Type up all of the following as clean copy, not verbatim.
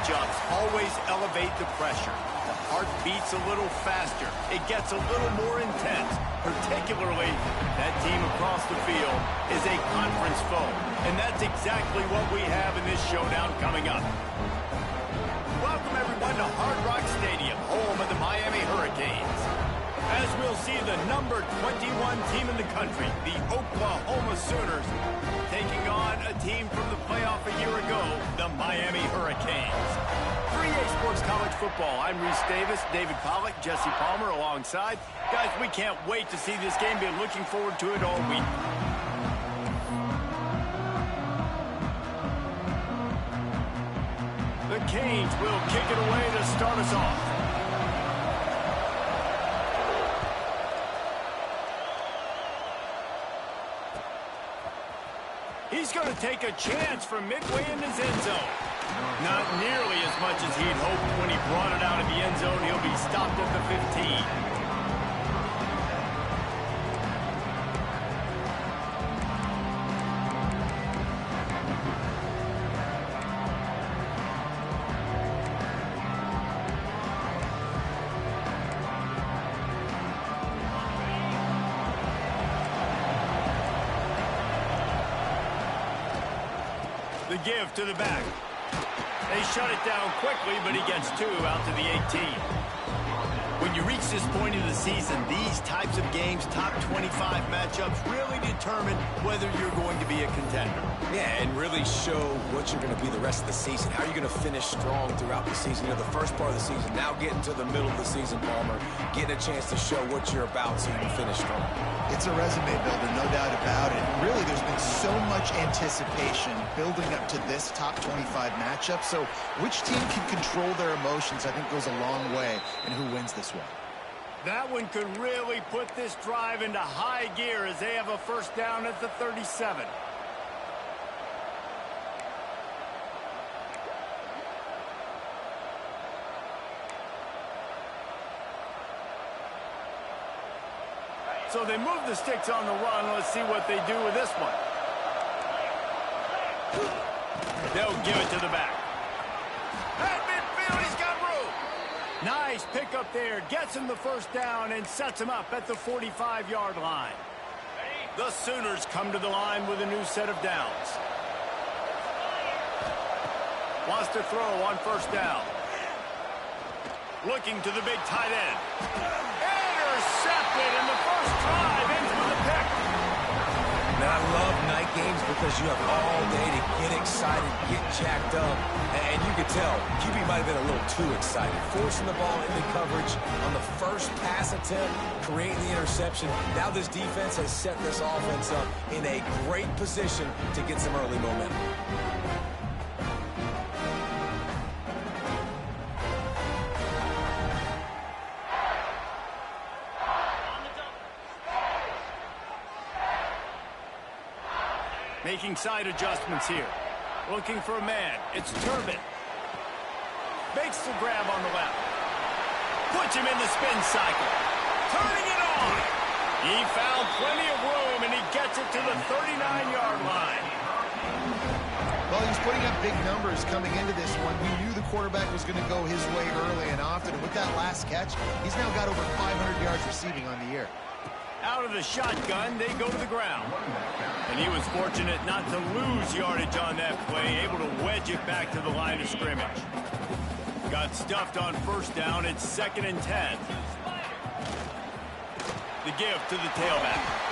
matchups always elevate the pressure. The heart beats a little faster. It gets a little more intense, particularly that team across the field is a conference foe. And that's exactly what we have in this showdown coming up. Welcome, everyone, to Hard Rock Stadium, home of the Miami Hurricanes. As we'll see the number 21 team in the country, the Oklahoma Sooners, taking on a team from the playoff a year ago, the Miami Hurricanes. For EA Sports College Football, I'm Reese Davis, David Pollack, Jesse Palmer alongside. Guys, we can't wait to see this game. Been looking forward to it all week. The Canes will kick it away to start us off. He's going to take a chance from midway in his end zone. Not nearly as much as he'd hoped when he brought it out of the end zone. He'll be stopped at the 15. The give to the back. They shut it down quickly, but he gets two out to the 18. When you reach this point in the season, these types of games, top 25 matchups, really determine whether you're going to be a contender. Yeah, and really show what you're going to be the rest of the season. How are you going to finish strong throughout the season? You know, the first part of the season, now getting to the middle of the season, Palmer, getting a chance to show what you're about so you can finish strong. It's a resume builder, no doubt about it. Really, there's been so much anticipation building up to this top 25 matchup. So which team can control their emotions, I think, goes a long way in who wins this one. That one could really put this drive into high gear as they have a first down at the 37. So they move the sticks on the run. Let's see what they do with this one. They'll give it to the back. At midfield, he's got room. Nice pickup there. Gets him the first down and sets him up at the 45-yard line. The Sooners come to the line with a new set of downs. Wants to throw on first down. Looking to the big tight end. Intercepted, and the first drive ends with a pick. Now, I love night games because you have all day to get excited, get jacked up. And you can tell, QB might have been a little too excited. Forcing the ball into coverage on the first pass attempt, creating the interception. Now this defense has set this offense up in a great position to get some early momentum. Making side adjustments here. Looking for a man. It's Turbin. Makes the grab on the left. Puts him in the spin cycle. Turning it on. He found plenty of room, and he gets it to the 39-yard line. Well, he's putting up big numbers coming into this one. We knew the quarterback was going to go his way early and often. And with that last catch, he's now got over 500 yards receiving on the year. Out of the shotgun, they go to the ground. And he was fortunate not to lose yardage on that play, able to wedge it back to the line of scrimmage. Got stuffed on first down. It's 2nd and 10. The give to the tailback.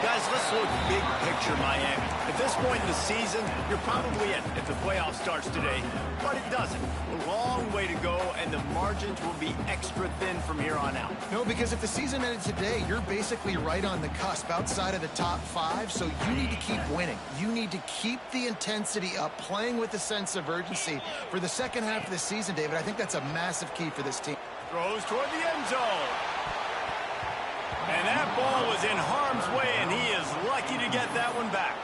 Guys, let's look big picture Miami. At this point in the season, you're probably in if the playoff starts today, but it doesn't. A long way to go, and the margins will be extra thin from here on out. No, because if the season ended today, you're basically right on the cusp outside of the top 5, so you need to keep winning. You need to keep the intensity up, playing with a sense of urgency for the second half of the season, David. I think that's a massive key for this team. Throws toward the end zone. And that ball was in harm's way, and he is lucky to get that one back.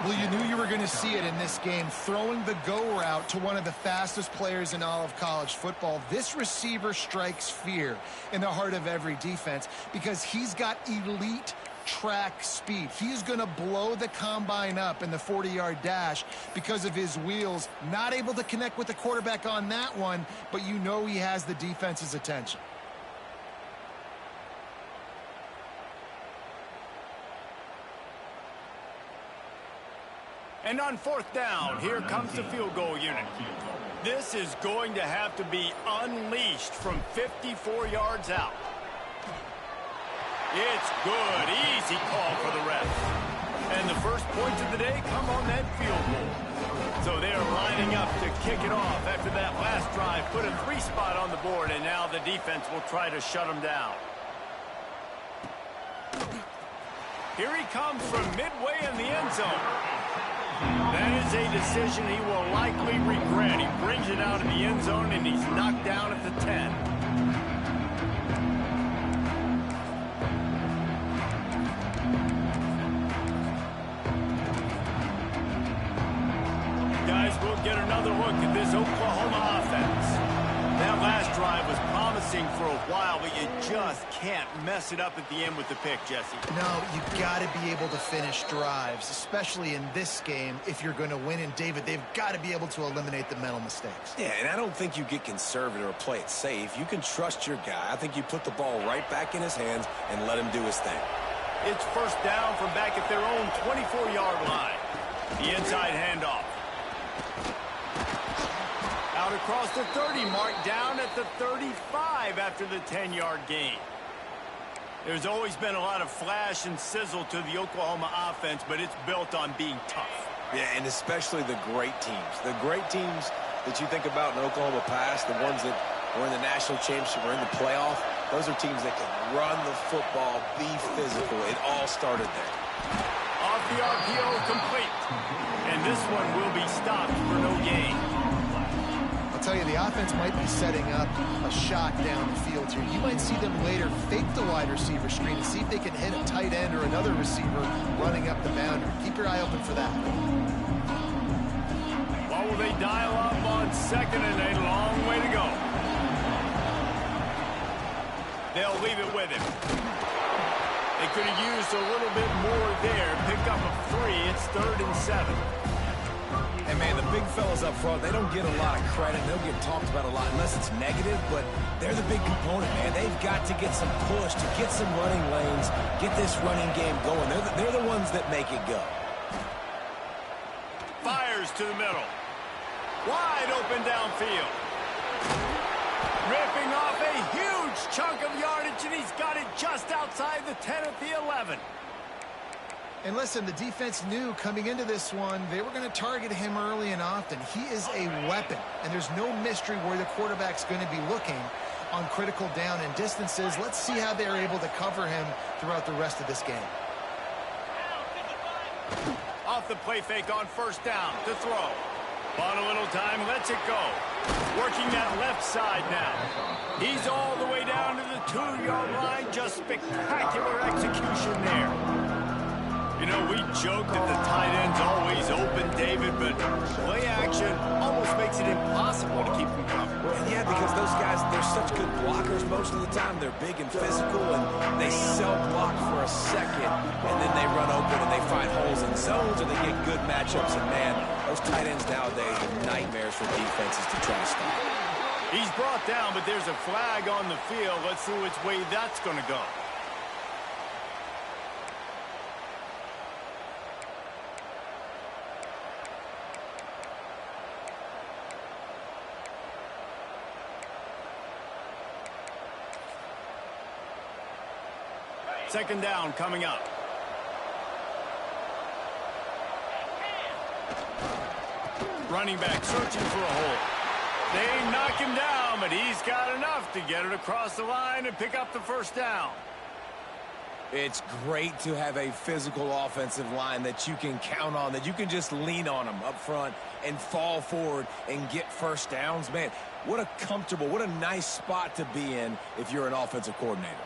Well, you knew you were going to see it in this game, throwing the go route to one of the fastest players in all of college football. This receiver strikes fear in the heart of every defense because he's got elite track speed. He's going to blow the combine up in the 40-yard dash because of his wheels. Not able to connect with the quarterback on that one, but you know he has the defense's attention. And on fourth down, here comes the field goal unit. This is going to have to be unleashed from 54 yards out. It's good. Easy call for the ref. And the first points of the day come on that field goal. So they're lining up to kick it off after that last drive. Put a 3-spot on the board, and now the defense will try to shut them down. Here he comes from midway in the end zone. That is a decision he will likely regret. He brings it out of the end zone, and he's knocked down at the 10. Guys, we'll get another look at this Oklahoma offense. That last drive was promising for a while, but you just can't mess it up at the end with the pick, Jesse. No, you got to be able to finish drives, especially in this game if you're going to win. And, David, they've got to be able to eliminate the mental mistakes. Yeah, and I don't think you get conservative or play it safe. You can trust your guy. I think you put the ball right back in his hands and let him do his thing. It's first down from back at their own 24-yard line. The inside handoff. Out across the 30 mark, down at the 35 after the 10-yard gain. There's always been a lot of flash and sizzle to the Oklahoma offense, but it's built on being tough. Yeah, and especially the great teams. The great teams that you think about in Oklahoma past, the ones that were in the national championship or in the playoff, those are teams that can run the football, be physical. It all started there. Off the RPO, complete. And this one will be stopped for no gain. I'll tell you, the offense might be setting up a shot down the field here. You might see them later fake the wide receiver screen and see if they can hit a tight end or another receiver running up the boundary. Keep your eye open for that. What will they dial up on second and a long way to go? They'll leave it with him. They could have used a little bit more there. Pick up a 3. It's 3rd and 7. And, man, the big fellas up front, they don't get a lot of credit. They don't get talked about a lot unless it's negative, but they're the big component, man. They've got to get some push, to get some running lanes, get this running game going. They're the ones that make it go. Fires to the middle. Wide open downfield. Ripping off a huge chunk of yardage, and he's got it just outside the 10 at the 11. And listen, the defense knew coming into this one, they were going to target him early and often. He is a weapon, and there's no mystery where the quarterback's going to be looking on critical down and distances. Let's see how they're able to cover him throughout the rest of this game. Off the play fake on first down to throw. Bought a little time, lets it go. Working that left side now. He's all the way down to the 2-yard line. Just spectacular execution there. You know, we joke that the tight end's always open, David, but play action almost makes it impossible to keep them covered. Yeah, because those guys, they're such good blockers most of the time. They're big and physical, and they self-block for a second, and then they run open and they find holes in zones, or they get good matchups. And, man, those tight ends nowadays are nightmares for defenses to try to stop. He's brought down, but there's a flag on the field. Let's see which way that's going to go. Second down coming up. Running back searching for a hole. They knock him down, but he's got enough to get it across the line and pick up the first down. It's great to have a physical offensive line that you can count on, that you can just lean on them up front and fall forward and get first downs. Man, what a comfortable, what a nice spot to be in if you're an offensive coordinator.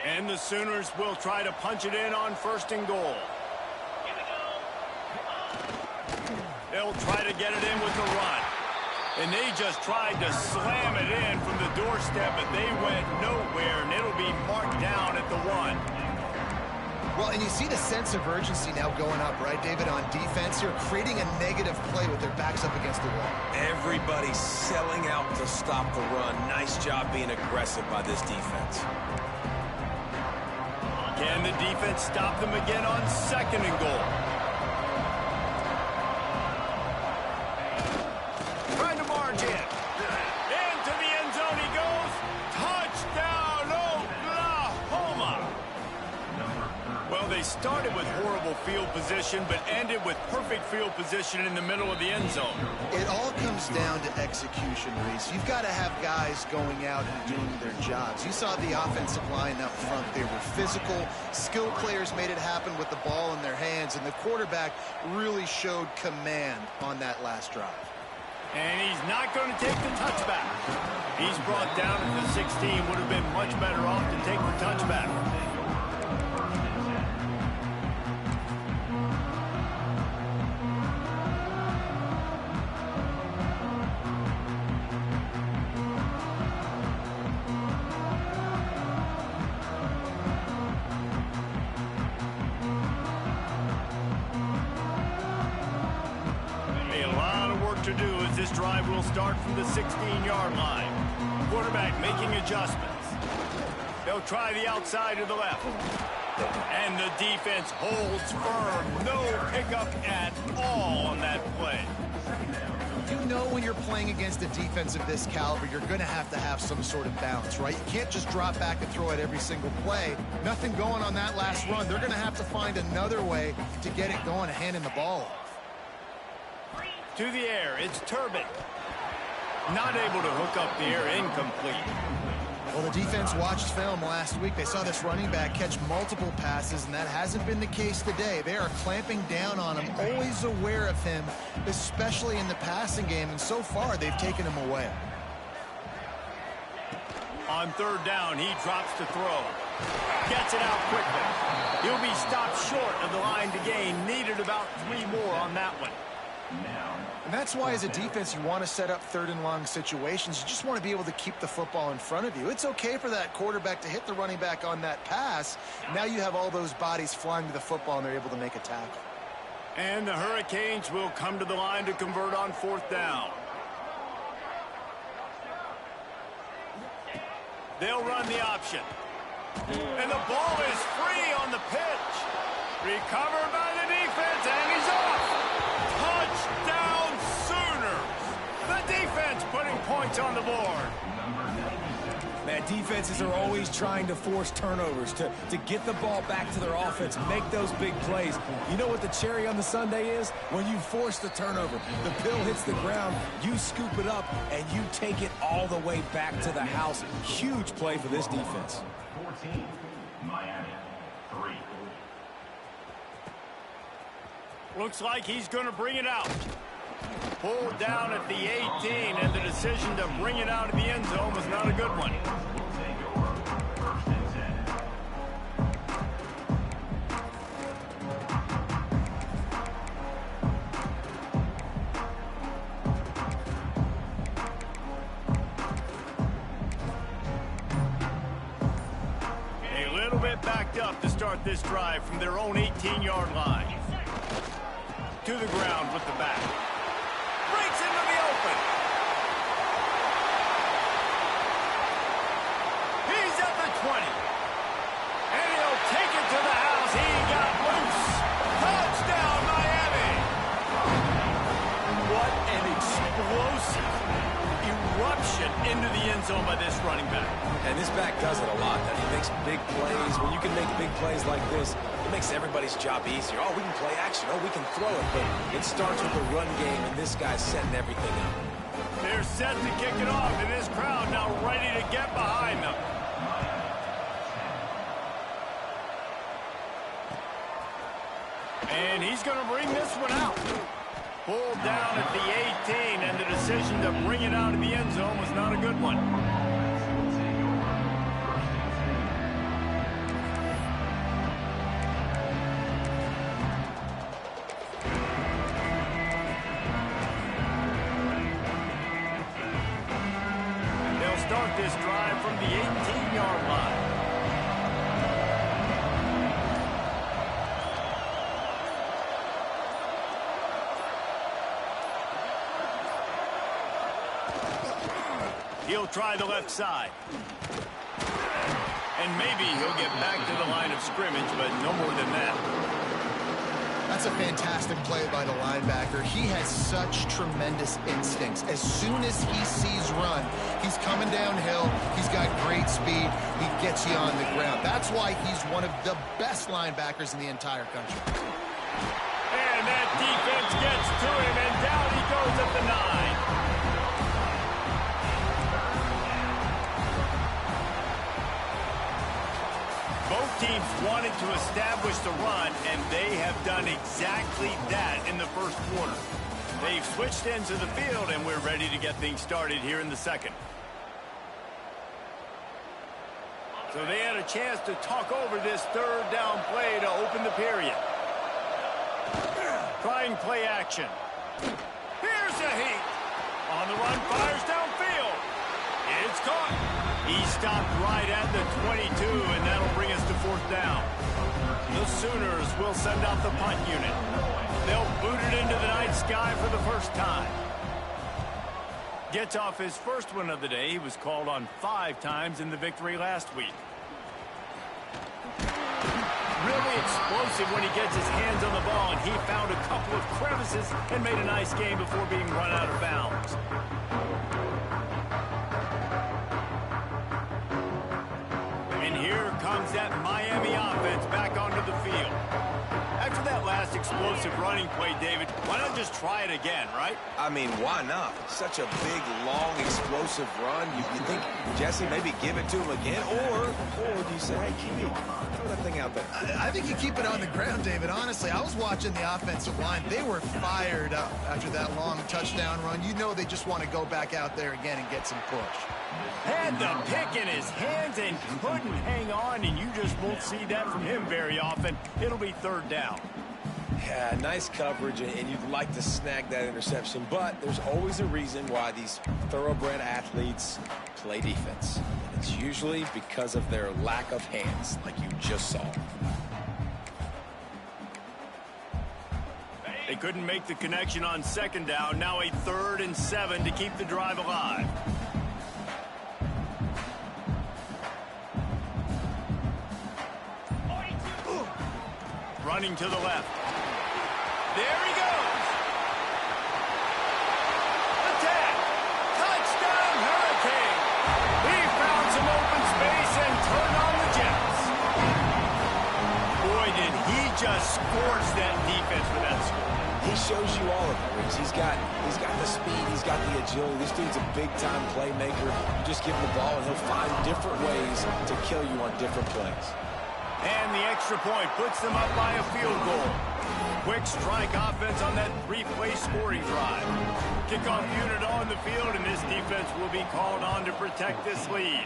And the Sooners will try to punch it in on 1st and goal. They'll try to get it in with the run. And they just tried to slam it in from the doorstep, but they went nowhere, and it'll be marked down at the 1. Well, and you see the sense of urgency now going up, right, David, on defense here, creating a negative play with their backs up against the wall. Everybody's selling out to stop the run. Nice job being aggressive by this defense. Can the defense stop them again on 2nd and goal? Trying to march in. Into the end zone he goes. Touchdown, Oklahoma. Well, they started with horrible field position, but ended with perfect field position in the middle of the end zone. It all comes down to execution, Reese. You've got to have guys going out and doing their jobs. You saw the offensive line up front. They were physical. Skilled players made it happen with the ball in their hands, and the quarterback really showed command on that last drive. And he's not going to take the touchback. He's brought down at the 16. Would have been much better off to take the touchback. To do as this drive will start from the 16-yard line. Quarterback making adjustments. They'll try the outside to the left. And the defense holds firm. No pickup at all on that play. You know when you're playing against a defense of this caliber, you're going to have some sort of balance, right? You can't just drop back and throw it every single play. Nothing going on that last run. They're going to have to find another way to get it going, handing the ball off. To the air, it's Turbin. Not able to hook up the air, incomplete. Well, the defense watched film last week. They saw this running back catch multiple passes, and that hasn't been the case today. They are clamping down on him, always aware of him, especially in the passing game, and so far they've taken him away. On 3rd down, he drops to throw. Gets it out quickly. He'll be stopped short of the line to gain. Needed about 3 more on that one. And that's why as a defense you want to set up 3rd and long situations. You just want to be able to keep the football in front of you. It's okay for that quarterback to hit the running back on that pass. Now you have all those bodies flying to the football and they're able to make a tackle. And the Hurricanes will come to the line to convert on 4th down. They'll run the option. And the ball is free on the pitch. Recovered by the defense, and he's off. Touchdown Sooners. The defense putting points on the board. Man, defenses are always trying to force turnovers to get the ball back to their offense, make those big plays. You know what the cherry on the sundae is? When you force the turnover, the pill hits the ground, you scoop it up, and you take it all the way back to the house. Huge play for this defense. 14, Miami, 3. Looks like he's going to bring it out. Pulled down at the 18, and the decision to bring it out of the end zone was not a good one. A little bit backed up to start this drive from their own 18-yard line. To the ground with the back. Breaks into the open. He's at the 20. And he'll take it to the house. He got loose. Touchdown, Miami. What an explosive eruption into the end zone by this running back. And this back does it a lot. That he makes big plays. When you can make big plays like this, it makes everybody's job easier. Oh, we can play action. Oh, we can throw it. But it starts with the run game, and this guy's setting everything up. They're set to kick it off, and this crowd now ready to get behind them. And he's going to bring this one out. Pulled down at the 18, and the decision to bring it out of the end zone was not a good one. this drive from the 18-yard line. He'll try the left side. And maybe he'll get back to the line of scrimmage, but no more than that. That's a fantastic play by the linebacker. He has such tremendous instincts. As soon as he sees run, he's coming downhill. He's got great speed. He gets you on the ground. That's why he's one of the best linebackers in the entire country. And that defense gets to him, and down he goes at the 9. Both teams wanted to establish the run, and they have done exactly that in the first quarter. They've switched into the field, and we're ready to get things started here in the second. So they had a chance to talk over this third down play to open the period. Trying play action. Here's a heat. On the run, fires downfield. It's caught. He stopped right at the 22, and that'll bring us to fourth down. The Sooners will send out the punt unit. They'll boot it into the night sky for the first time. Gets off his first one of the day. He was called on 5 times in the victory last week. Really explosive when he gets his hands on the ball, and he found a couple of crevices and made a nice game before being run out of bounds. And here comes that Miami offense back onto the field. After that last explosive running play, David, why not just try it again, right? I mean, why not? Such a big, long, explosive run. You think, Jesse, maybe give it to him again? Or do you say, hey, Kiwi, throw that thing out there? I think you keep it on the ground, David. Honestly, I was watching the offensive line. They were fired up after that long touchdown run. You know they just want to go back out there again and get some push. Had the pick in his hands and couldn't hang on, and you just won't see that from him very often. It'll be third down. Yeah, nice coverage, and you'd like to snag that interception, but there's always a reason why these thoroughbred athletes play defense. And it's usually because of their lack of hands, like you just saw. They couldn't make the connection on second down. Now a 3rd and 7 to keep the drive alive. Running to the left. There he goes. Attack. Touchdown, Hurricane. He found some open space and turned on the Jets. Boy, did he just scorch that defense for that score. He shows you all of it, Riggs. He's got the speed, he's got the agility. This dude's a big-time playmaker. You just give him the ball, and he'll find different ways to kill you on different plays. And the extra point puts them up by a field goal. Quick strike offense on that 3-play scoring drive. Kickoff unit on the field, and this defense will be called on to protect this lead.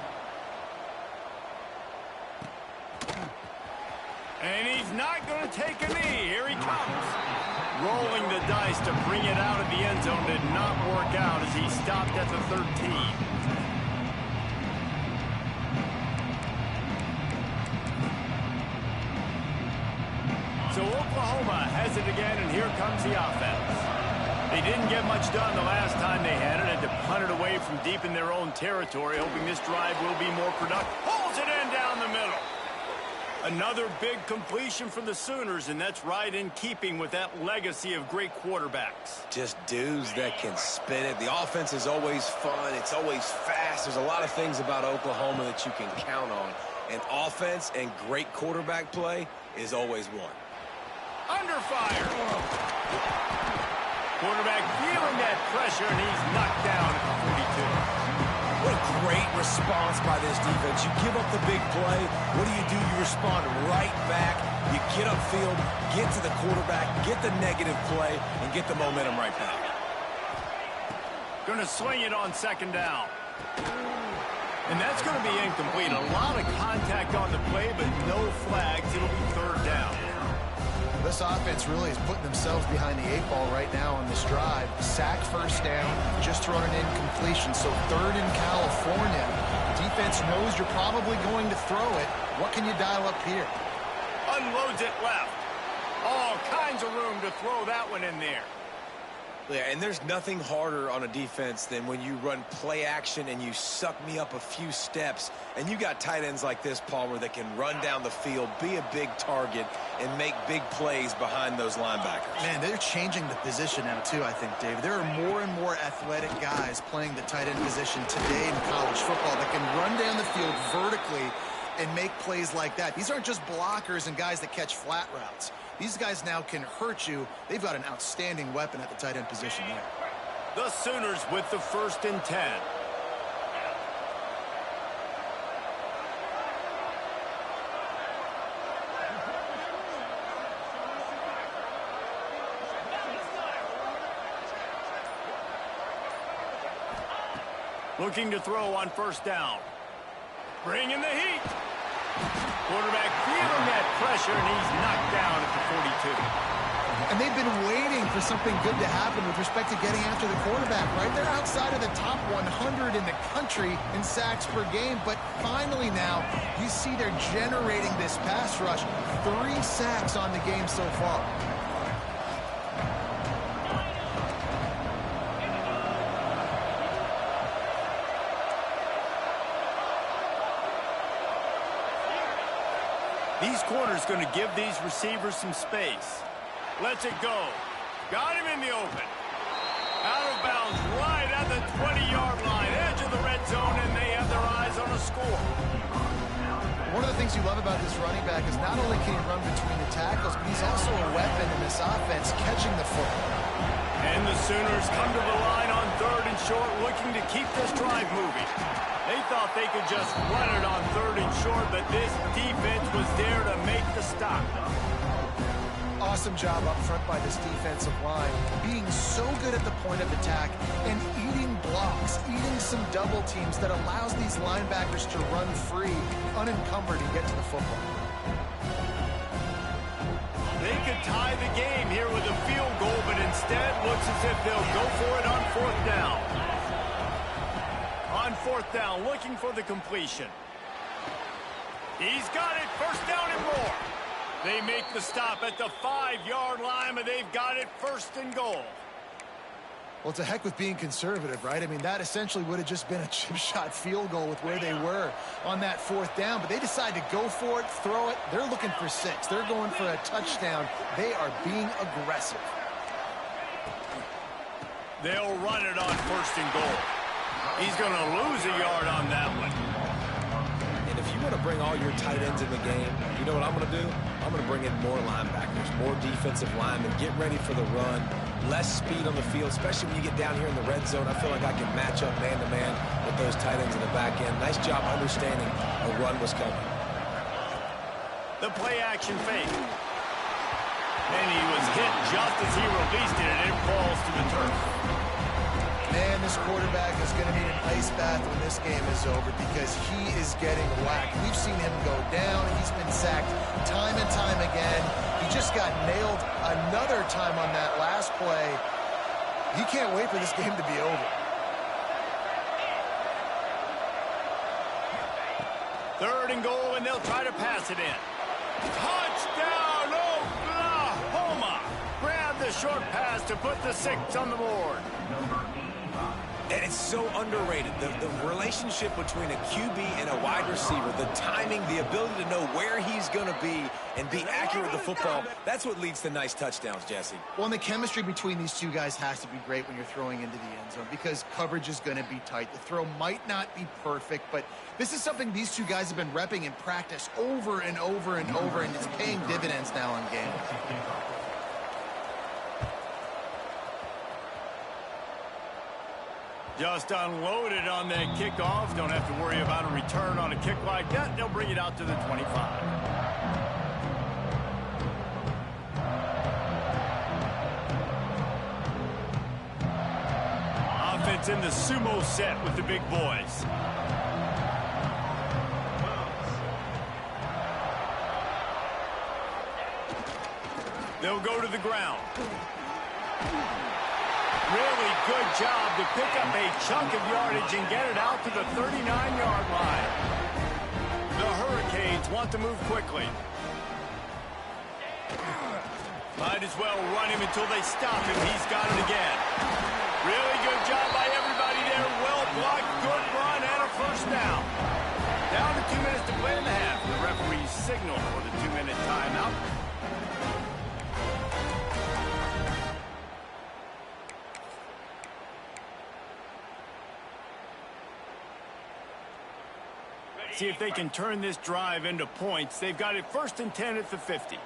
And he's not going to take a knee. Here he comes. Rolling the dice to bring it out of the end zone did not work out as he stopped at the 13. So Oklahoma has it again, and here comes the offense. They didn't get much done the last time they had it, and to punt it away from deep in their own territory, hoping this drive will be more productive. Pulls it in down the middle. Another big completion for the Sooners, and that's right in keeping with that legacy of great quarterbacks. Just dudes that can spin it. The offense is always fun. It's always fast. There's a lot of things about Oklahoma that you can count on. And offense and great quarterback play is always one. Under fire. Quarterback feeling that pressure, and he's knocked down at the 42. What a great response by this defense. You give up the big play. What do? You respond right back. You get upfield, get to the quarterback, get the negative play, and get the momentum right back. Going to swing it on second down. And that's going to be incomplete. A lot of contact on the play, but no flags. It'll be third down. This offense really is putting themselves behind the 8 ball right now on this drive. Sack first down, just thrown an incompletion. So 3rd in California. Defense knows you're probably going to throw it. What can you dial up here? Unloads it left. All kinds of room to throw that one in there. Yeah, and there's nothing harder on a defense than when you run play action and you suck me up a few steps, and you got tight ends like this, Palmer, that can run down the field, be a big target, and make big plays behind those linebackers. Man, they're changing the position now, too, I think, Dave. There are more and more athletic guys playing the tight end position today in college football that can run down the field vertically and make plays like that. These aren't just blockers and guys that catch flat routes. These guys now can hurt you. They've got an outstanding weapon at the tight end position there. The Sooners with the 1st and 10. Looking to throw on 1st down. Bringing the heat. Quarterback feeling that pressure, and he's knocked down at the 42. And they've been waiting for something good to happen with respect to getting after the quarterback, right? They're outside of the top 100 in the country in sacks per game, but finally now you see they're generating this pass rush. 3 sacks on the game so far. These corners going to give these receivers some space. Lets it go. Got him in the open. Out of bounds right at the 20-yard line. Edge of the red zone, and they have their eyes on a score. One of the things you love about this running back is not only can he run between the tackles, but he's also a weapon in this offense, catching the football. And the Sooners come to the line on 3rd and short, looking to keep this drive moving. They thought they could just run it on 3rd and short, but this defense was there to make the stop. Awesome job up front by this defensive line, being so good at the point of attack and eating blocks, eating some double teams that allows these linebackers to run free, unencumbered, and get to the football. They could tie the game here with a field goal, but instead looks as if they'll go for it on 4th down. On 4th down, looking for the completion. He's got it, 1st down and more. They make the stop at the 5-yard line, but they've got it 1st and goal. Well, it's a heck with being conservative, right? I mean, that essentially would have just been a chip shot field goal with where they were on that 4th down, but they decide to go for it, throw it. They're looking for 6. They're going for a touchdown. They are being aggressive. They'll run it on 1st and goal. He's going to lose a yard on that one. And if you want to bring all your tight ends in the game, you know what I'm going to do? I'm going to bring in more linebackers, more defensive linemen, get ready for the run, less speed on the field, especially when you get down here in the red zone. I feel like I can match up man-to-man with those tight ends in the back end. Nice job understanding a run was coming. The play-action fake. And he was hit just as he released it, and it falls to the turf. Man, this quarterback is going to need an ice bath when this game is over because he is getting whacked. We've seen him go down. He's been sacked time and time again. He just got nailed another time on that last play. He can't wait for this game to be over. 3rd and goal, and they'll try to pass it in. Touchdown, Oklahoma! Grab the short pass to put the 6 on the board. And it's so underrated. The relationship between a QB and a wide receiver, the timing, the ability to know where he's going to be and be accurate with the football, that's what leads to nice touchdowns, Jesse. Well, and the chemistry between these two guys has to be great when you're throwing into the end zone because coverage is going to be tight. The throw might not be perfect, but this is something these two guys have been repping in practice over and over and over, and it's paying dividends now in games. Just unloaded on that kickoff. Don't have to worry about a return on a kick like that. They'll bring it out to the 25. Offense in the sumo set with the big boys. They'll go to the ground. Really good job to pick up a chunk of yardage and get it out to the 39-yard line. The Hurricanes want to move quickly. Might as well run him until they stop him. He's got it again. Really good job by everybody there. Well blocked, good run, and a first down. Down to 2 minutes to play in the half. The referees signal for the 2-minute timeout. See if they can turn this drive into points. They've got it 1st and 10 at the 50.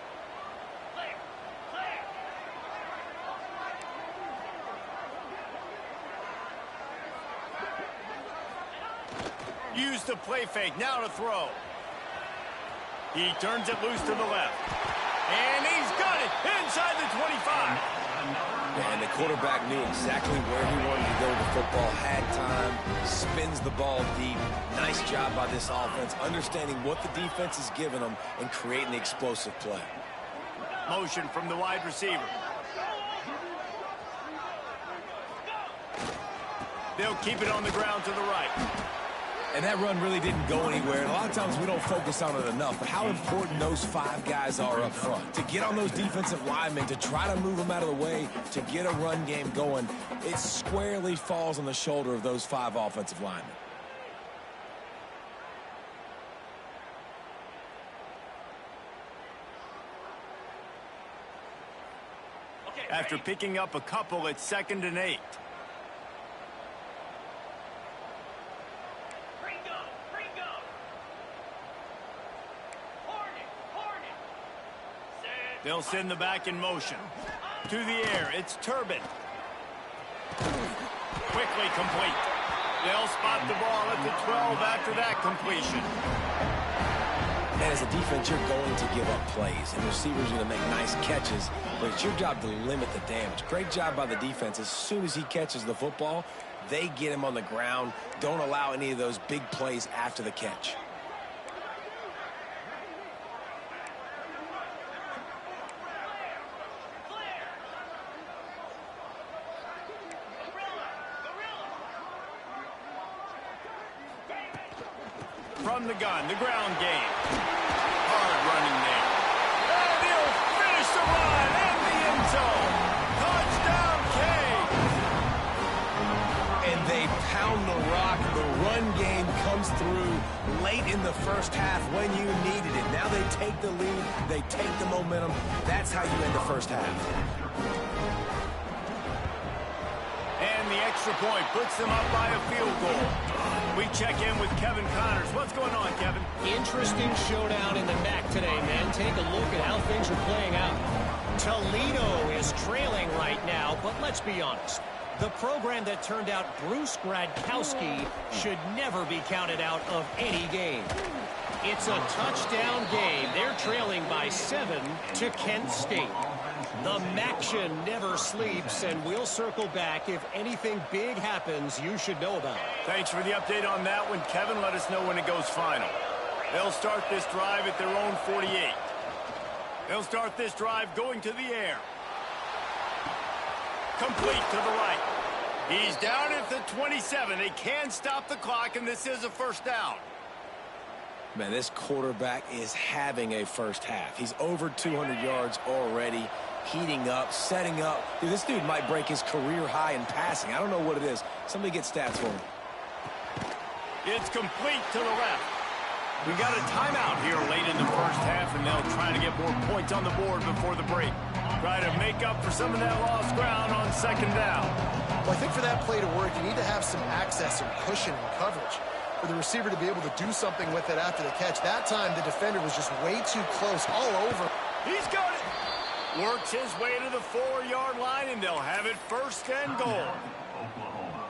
Use the play fake, now to throw. He turns it loose to the left. And he's got it inside the 25. And the quarterback knew exactly where he wanted to go with the football, had time, spins the ball deep. Nice job by this offense, understanding what the defense is giving them and creating the explosive play. Motion from the wide receiver. They'll keep it on the ground to the right. And that run really didn't go anywhere. And a lot of times we don't focus on it enough, but how important those 5 guys are up front. To get on those defensive linemen, to try to move them out of the way, to get a run game going, it squarely falls on the shoulder of those 5 offensive linemen. After picking up a couple, it's 2nd and 8. They'll send the back in motion. To the air, it's Turbin. Quickly complete. They'll spot the ball at the 12 after that completion. And as a defense, you're going to give up plays, and receivers are going to make nice catches, but it's your job to limit the damage. Great job by the defense. As soon as he catches the football, they get him on the ground. Don't allow any of those big plays after the catch. From the gun, the ground game. Hard running there. And he'll finish the run in the end zone. Touchdown, K. And they pound the rock. The run game comes through late in the first half when you needed it. Now they take the lead. They take the momentum. That's how you end the first half. And the extra point puts them up by a field goal. We check in with Kevin Connors. What's going on, Kevin? Interesting showdown in the MAC today, man. Take a look at how things are playing out. Toledo is trailing right now, but let's be honest. The program that turned out Bruce Gradkowski should never be counted out of any game. It's a touchdown game. They're trailing by 7 to Kent State. The MACtion never sleeps, and we'll circle back. If anything big happens, you should know about it. Thanks for the update on that one, Kevin. Let us know when it goes final. They'll start this drive at their own 48. They'll start this drive going to the air. Complete to the right. He's down at the 27. They can stop the clock, and this is a first down. Man, this quarterback is having a first half. He's over 200 yards already, heating up, setting up. Dude, this dude might break his career high in passing. I don't know what it is. Somebody get stats for him. It's complete to the left. We got a timeout here late in the first half, and they'll try to get more points on the board before the break. Try to make up for some of that lost ground on 2nd down. Well, I think for that play to work, you need to have some access and cushion and coverage for the receiver to be able to do something with it after the catch. That time, the defender was just way too close, all over. He's got it. Works his way to the 4-yard line, and they'll have it 1st and goal.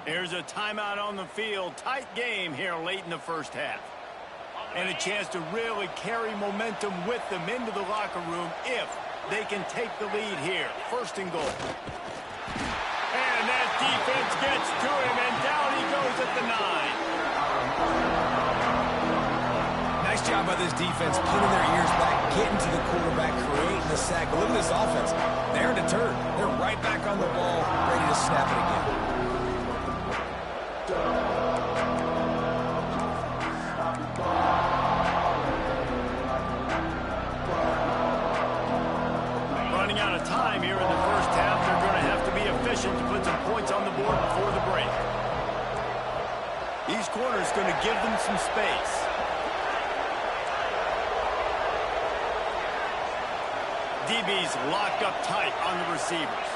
There's a timeout on the field. Tight game here late in the first half. And a chance to really carry momentum with them into the locker room if they can take the lead here. 1st and goal. And that defense gets to him, and down he goes at the 9. Nice job by this defense, putting their ears back, getting to the quarterback, creating the the sack. But look at this offense. They're deterred. They're right back on the ball, ready to snap it again. Running out of time here in the first half. They're going to have to be efficient to put some points on the board before the break. These corners going to give them some space. DB's locked up tight on the receivers.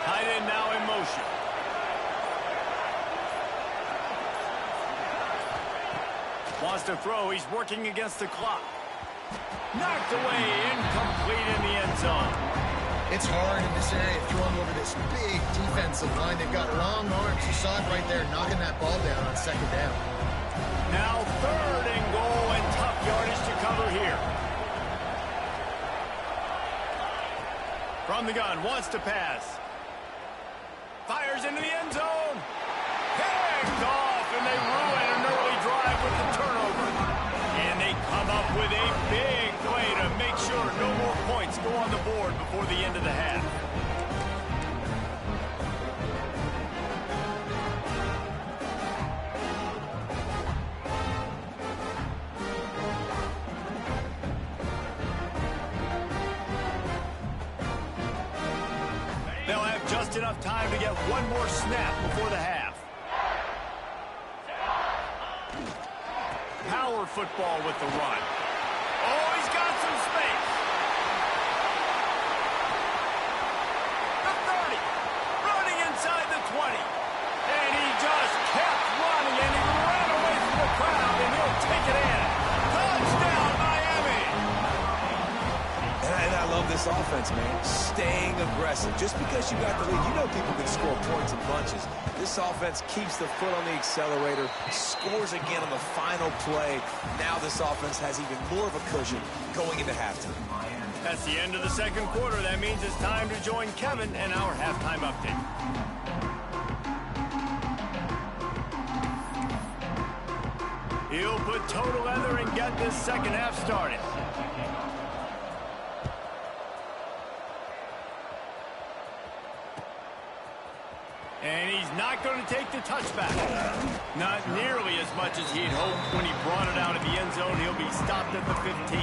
Tight end now in motion. Wants to throw. He's working against the clock. Knocked away, incomplete in the end zone. It's hard in this area throwing over this big defensive line. They've got long arms. You saw it right there, knocking that ball down on second down. Now 3rd and goal, and tough yardage to cover here. From the gun, wants to pass. Fires into the end zone. Picked off, and they ruin an early drive with the turnover. And they come up with a big play to make sure no more points go on the board before the end of the half. They'll have just enough time to get one more snap before the half. Power football with the run. Oh, he's got some space. The 30. Running inside the 20. And he just kept running, and he ran away from the crowd, and he'll take it in. Touchdown, Miami. And I love this offense, man. Staying aggressive. Just because you got the lead, you know people can score points in bunches. This offense keeps the foot on the accelerator, scores again on the final play. Now this offense has even more of a cushion going into halftime. That's the end of the second quarter. That means it's time to join Kevin and our halftime update. He'll put total leather and get this second half started. And he's not going to take the touchback. Not nearly as much as he'd hoped. When he brought it out of the end zone, he'll be stopped at the 15.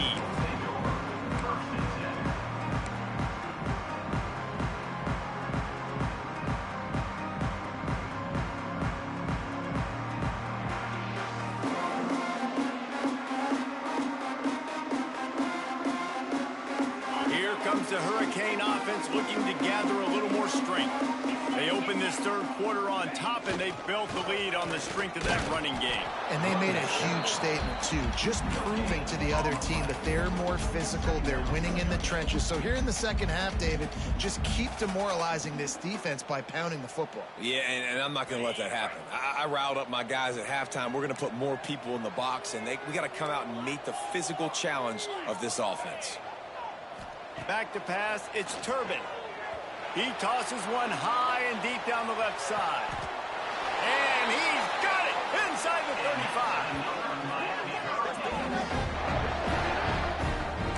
Here comes the Hurricane offense looking to gather a little more strength. They opened this third quarter on top, and they built the lead on the strength of that running game. And they made a huge statement, too, just proving to the other team that they're more physical, they're winning in the trenches. So here in the second half, David, just keep demoralizing this defense by pounding the football. Yeah, and I'm not going to let that happen. I riled up my guys at halftime. We're going to put more people in the box, and we got to come out and meet the physical challenge of this offense. Back to pass, it's Turbin. He tosses one high and deep down the left side. And he's got it inside the 35.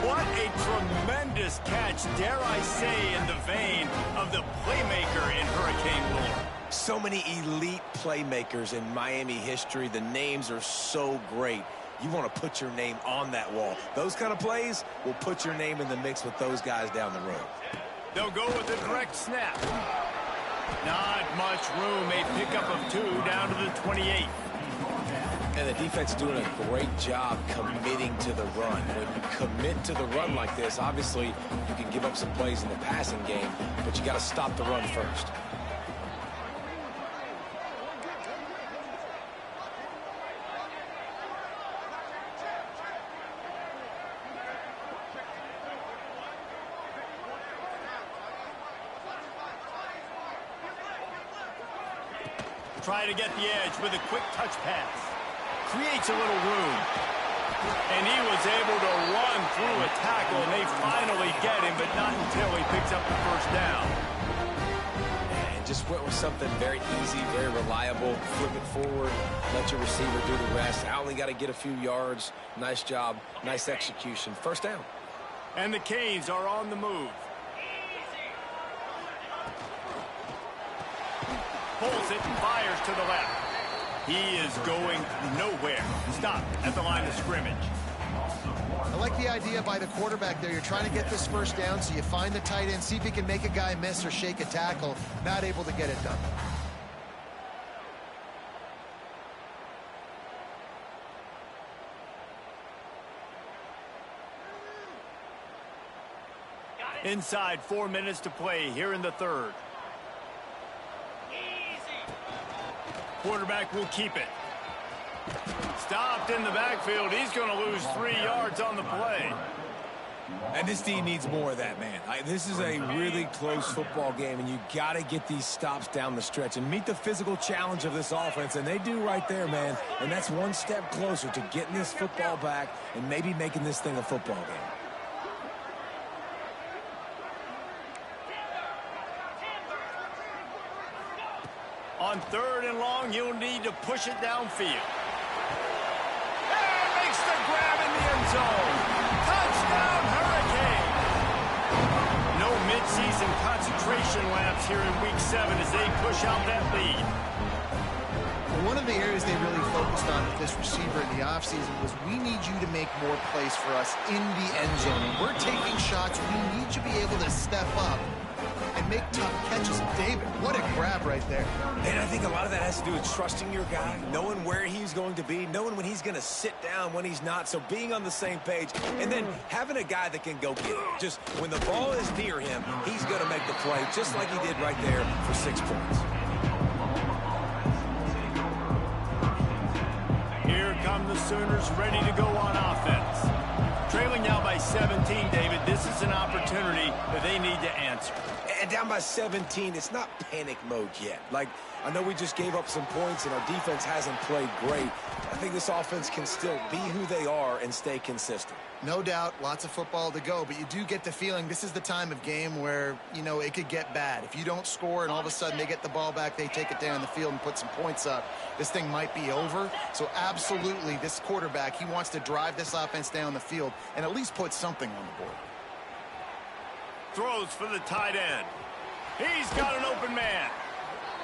What a tremendous catch, dare I say, in the vein of the playmaker in Hurricane lore. So many elite playmakers in Miami history. The names are so great. You want to put your name on that wall. Those kind of plays will put your name in the mix with those guys down the road. They'll go with a direct snap. Not much room. A pickup of 2 down to the 28. And the defense is doing a great job committing to the run. When you commit to the run like this, obviously you can give up some plays in the passing game, but you got to stop the run first. Try to get the edge with a quick touch pass. Creates a little room. And he was able to run through a tackle, and they finally get him, but not until he picks up the first down. And just just went with something very easy, very reliable. Flip it forward, let your receiver do the rest. I only got to get a few yards. Nice job, nice execution. First down. And the Canes are on the move. Pulls it and fires to the left. He is going nowhere. Stop at the line of scrimmage. I like the idea by the quarterback there. You're trying to get this first down, so you find the tight end, see if he can make a guy miss or shake a tackle. Not able to get it done. Inside 4 minutes to play here in the third. Quarterback will keep it. Stopped in the backfield. He's going to lose 3 yards on the play. And this team needs more of that, man. This is a really close football game, and you got to get these stops down the stretch and meet the physical challenge of this offense, and they do right there, man. And that's one step closer to getting this football back and maybe making this thing a football game. On 3rd and long, you'll need to push it downfield. And makes the grab in the end zone. Touchdown, Hurricane! No midseason concentration laps here in Week 7 as they push out that lead. One of the areas they really focused on with this receiver in the offseason was we need you to make more plays for us in the end zone. When we're taking shots, we need you to be able to step up and make tough catches. David, what a grab right there. And I think a lot of that has to do with trusting your guy, knowing where he's going to be, knowing when he's going to sit down, when he's not, so being on the same page, and then having a guy that can go get it. Just when the ball is near him, he's going to make the play, just like he did right there for 6 points. Here come the Sooners ready to go on offense. Trailing now by 17, David. This is an opportunity that they need to answer. And down by 17, it's not panic mode yet. Like, I know we just gave up some points and our defense hasn't played great. I think this offense can still be who they are and stay consistent. No doubt, lots of football to go, but you do get the feeling this is the time of game where, you know, it could get bad. If you don't score and all of a sudden they get the ball back, they take it down the field and put some points up, this thing might be over. So absolutely, this quarterback, he wants to drive this offense down the field and at least put something on the board. Throws for the tight end. He's got an open man.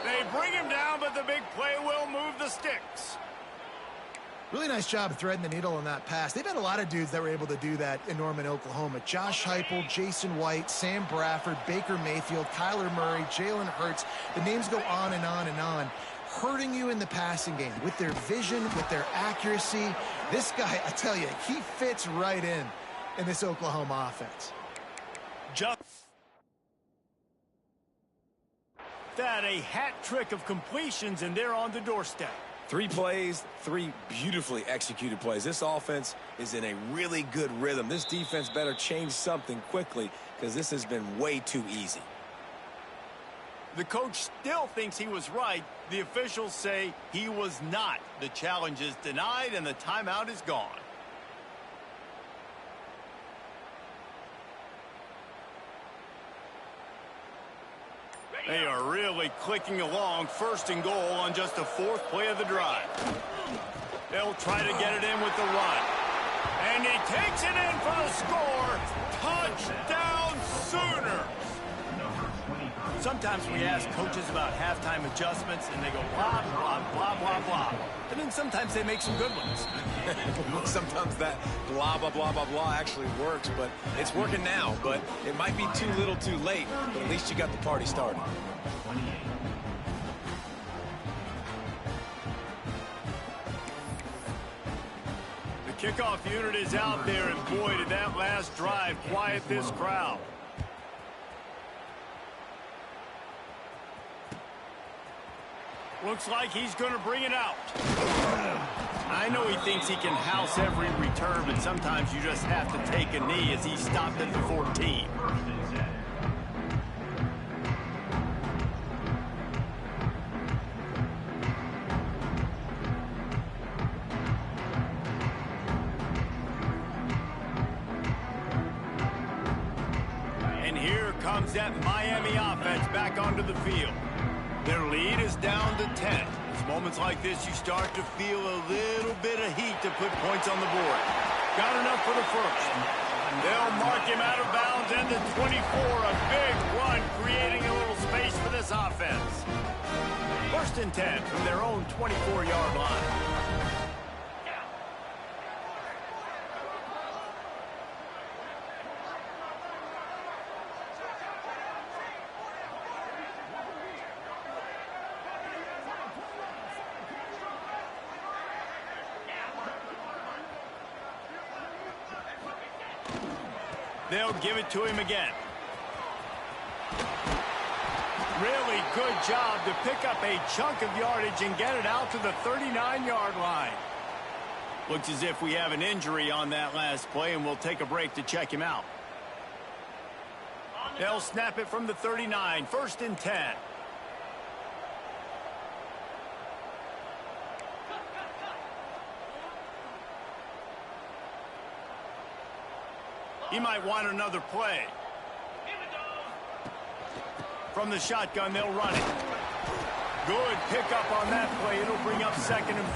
They bring him down, but the big play will move the sticks. Really nice job of threading the needle on that pass. They've had a lot of dudes that were able to do that in Norman, Oklahoma. Josh Heupel, Jason White, Sam Bradford, Baker Mayfield, Kyler Murray, Jalen Hurts. The names go on and on and on. Hurting you in the passing game with their vision, with their accuracy. This guy, I tell you, he fits right in this Oklahoma offense. Just that, a hat trick of completions, and they're on the doorstep. 3 plays, 3 beautifully executed plays. This offense is in a really good rhythm. This defense better change something quickly because this has been way too easy. The coach still thinks he was right. The officials say he was not. The challenge is denied, and the timeout is gone. They are really clicking along. 1st and goal on just the 4th play of the drive. They'll try to get it in with the run. And he takes it in for the score. Touchdown, Sooners! Sometimes we ask coaches about halftime adjustments, and they go blah, blah, blah, blah, blah. And then sometimes they make some good ones. Sometimes that blah, blah, blah, blah, blah actually works, but it's working now. But it might be too little too late, but at least you got the party started. The kickoff unit is out there, and boy, did that last drive quiet this crowd. Looks like he's going to bring it out. I know he thinks he can house every return, but sometimes you just have to take a knee as he stopped at the 14. And here comes that Miami offense back onto the field. Their lead is down to 10. It's moments like this you start to feel a little bit of heat to put points on the board. Got enough for the first. They'll mark him out of bounds and the 24. A big run, creating a little space for this offense. First and 10 from their own 24-yard line. They'll give it to him again. Really good job to pick up a chunk of yardage and get it out to the 39-yard line. Looks as if we have an injury on that last play, and we'll take a break to check him out. They'll snap it from the 39, first and 10. He might want another play. From the shotgun, they'll run it. Good pickup on that play. It'll bring up 2nd and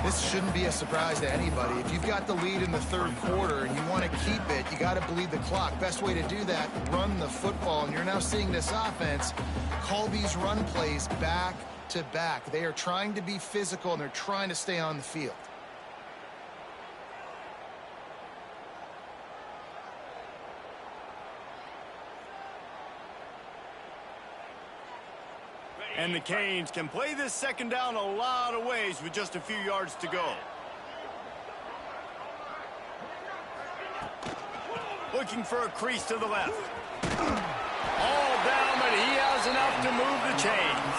4. This shouldn't be a surprise to anybody. If you've got the lead in the third quarter and you want to keep it, you got to bleed the clock. Best way to do that, run the football. And you're now seeing this offense call these run plays back to back. They are trying to be physical, and they're trying to stay on the field. And the Canes can play this second down a lot of ways with just a few yards to go. Looking for a crease to the left. All down, but he has enough to move the chains.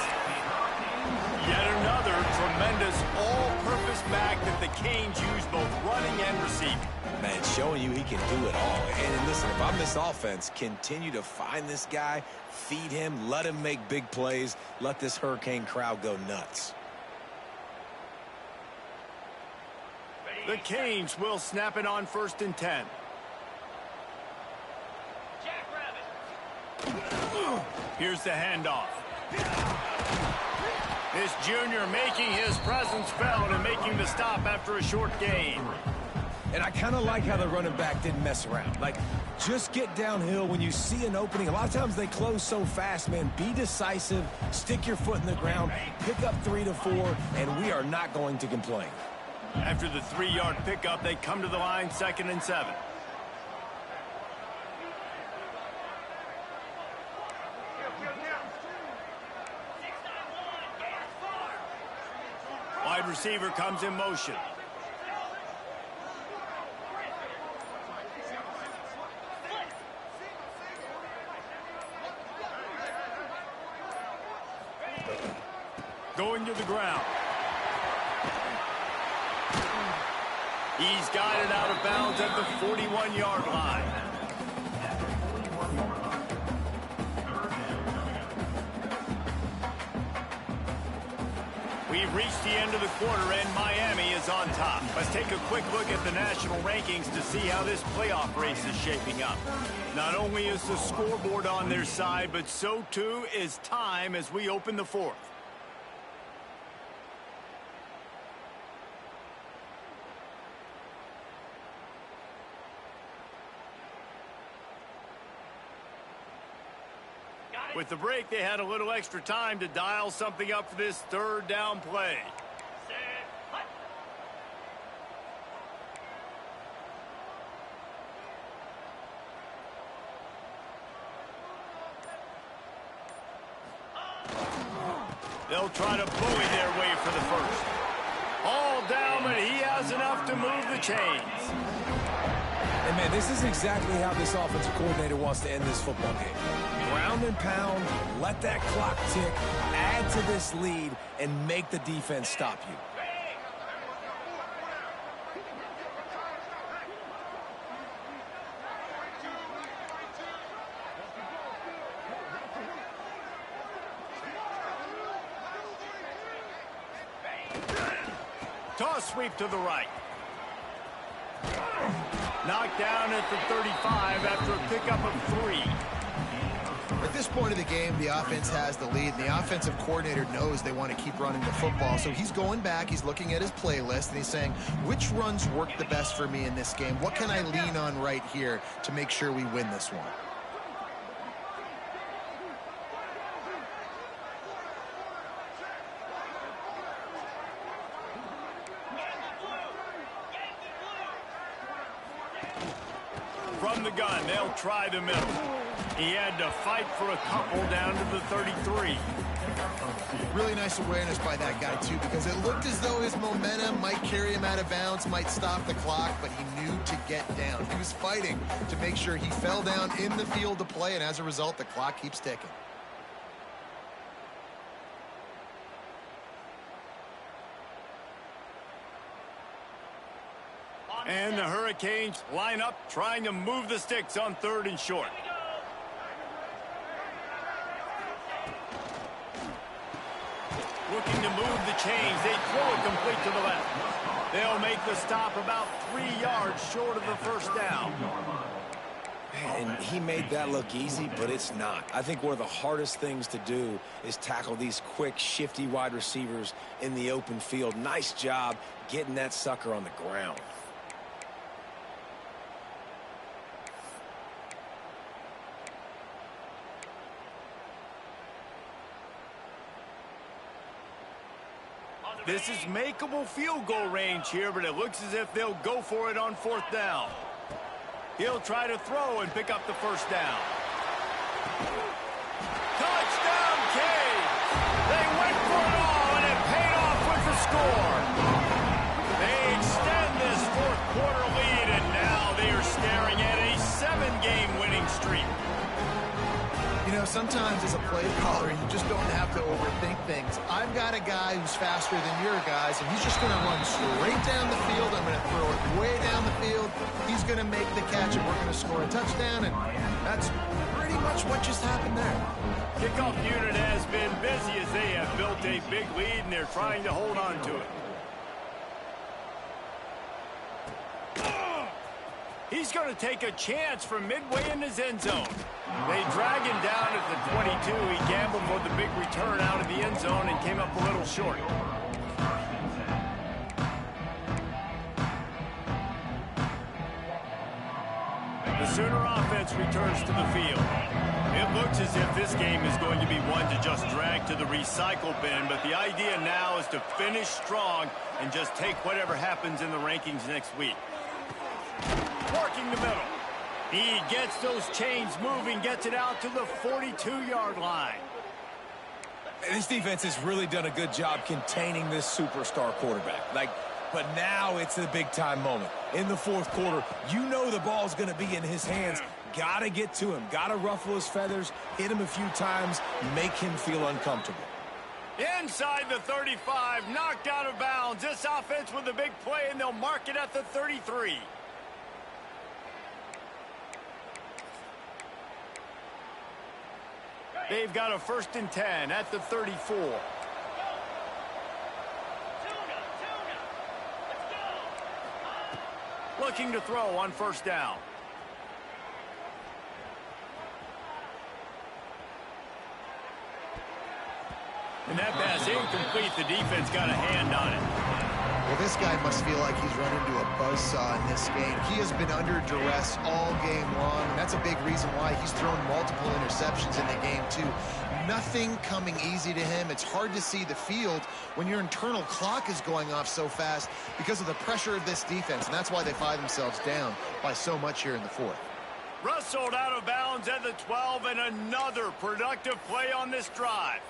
Yet another tremendous all-purpose back that the Canes use both running and receiving. Man, showing you he can do it all. And listen, if I'm this offense, continue to find this guy, feed him, let him make big plays, let this Hurricane crowd go nuts. The Canes will snap it on first and 10. Here's the handoff. This junior making his presence felt and making the stop after a short gain. And I kind of like how the running back didn't mess around. Like, just get downhill when you see an opening. A lot of times they close so fast, man. Be decisive, stick your foot in the ground, pick up 3 to 4, and we are not going to complain. After the 3-yard pickup, they come to the line, 2nd and 7. Wide receiver comes in motion. Going to the ground. He's got it out of bounds at the 41-yard line. We've reached the end of the quarter, and Miami is on top. Let's take a quick look at the national rankings to see how this playoff race is shaping up. Not only is the scoreboard on their side, but so too is time as we open the fourth. With the break, they had a little extra time to dial something up for this third down play. They'll try to bully their way for the first. All down, but he has enough to move the chains. And, man, this is exactly how this offensive coordinator wants to end this football game. Ground and pound, let that clock tick, add to this lead, and make the defense stop you. Toss sweep to the right. Knocked down at the 35 after a pickup of 3. At this point of the game, the offense has the lead, and the offensive coordinator knows they want to keep running the football. So he's going back, he's looking at his playlist, and he's saying, which runs work the best for me in this game? What can I lean on right here to make sure we win this one? From the gun, they'll try the middle. He had to fight for a couple down to the 33. Really nice awareness by that guy, too, because it looked as though his momentum might carry him out of bounds, might stop the clock, but he knew to get down. He was fighting to make sure he fell down in the field to play, and as a result, the clock keeps ticking. And the Hurricanes line up, trying to move the sticks on 3rd and short. Looking to move the chains. They throw it complete to the left. They'll make the stop about 3 yards short of the first down. And he made that look easy, but it's not. I think one of the hardest things to do is tackle these quick, shifty wide receivers in the open field. Nice job getting that sucker on the ground. This is makeable field goal range here, but it looks as if they'll go for it on 4th down. He'll try to throw and pick up the first down. Touchdown, Cade! They went for it all, and it paid off with the score. They extend this 4th quarter lead, and now they are staring at a 7-game winning streak. You know, sometimes as a play caller, you just don't have to overthink things. I've got a guy who's faster than your guys, and he's just going to run straight down the field. I'm going to throw it way down the field. He's going to make the catch, and we're going to score a touchdown, and that's pretty much what just happened there. Kickoff unit has been busy as they have built a big lead, and they're trying to hold on to it. He's going to take a chance from midway in his end zone. They drag him down at the 22. He gambled for the big return out of the end zone and came up a little short. The Sooner offense returns to the field. It looks as if this game is going to be one to just drag to the recycle bin, but the idea now is to finish strong and just take whatever happens in the rankings next week. Working the middle. He gets those chains moving, gets it out to the 42-yard line. This defense has really done a good job containing this superstar quarterback. But now it's the big-time moment. In the 4th quarter, you know the ball's going to be in his hands. Got to get to him. Got to ruffle his feathers, hit him a few times, make him feel uncomfortable. Inside the 35, knocked out of bounds. This offense with a big play, and they'll mark it at the 33. They've got a 1st and 10 at the 34. Looking to throw on 1st down. And that pass incomplete. The defense got a hand on it. Well, this guy must feel like he's run into a buzzsaw in this game. He has been under duress all game long, and that's a big reason why he's thrown multiple interceptions in the game, too. Nothing coming easy to him. It's hard to see the field when your internal clock is going off so fast because of the pressure of this defense, and that's why they find themselves down by so much here in the 4th. Rustled out of bounds at the 12, and another productive play on this drive.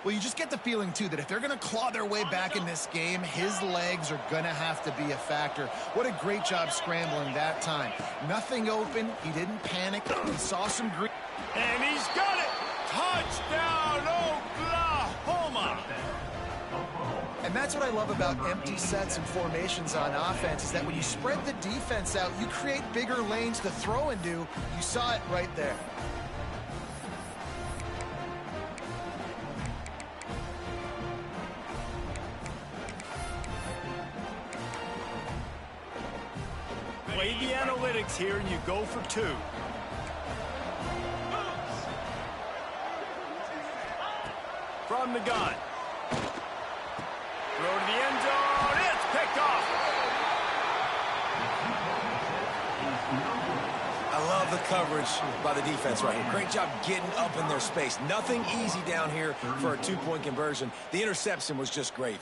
Well, you just get the feeling, too, that if they're going to claw their way back in this game, his legs are going to have to be a factor. What a great job scrambling that time. Nothing open. He didn't panic. He saw some green. And he's got it. Touchdown, Oklahoma. And that's what I love about empty sets and formations on offense, is that when you spread the defense out, you create bigger lanes to throw into. You saw it right there. Play the analytics here, and you go for 2. from the gun. Throw to the end zone. It's picked off. I love the coverage by the defense right here. Great job getting up in their space. Nothing easy down here for a two-point conversion. The interception was just gravy.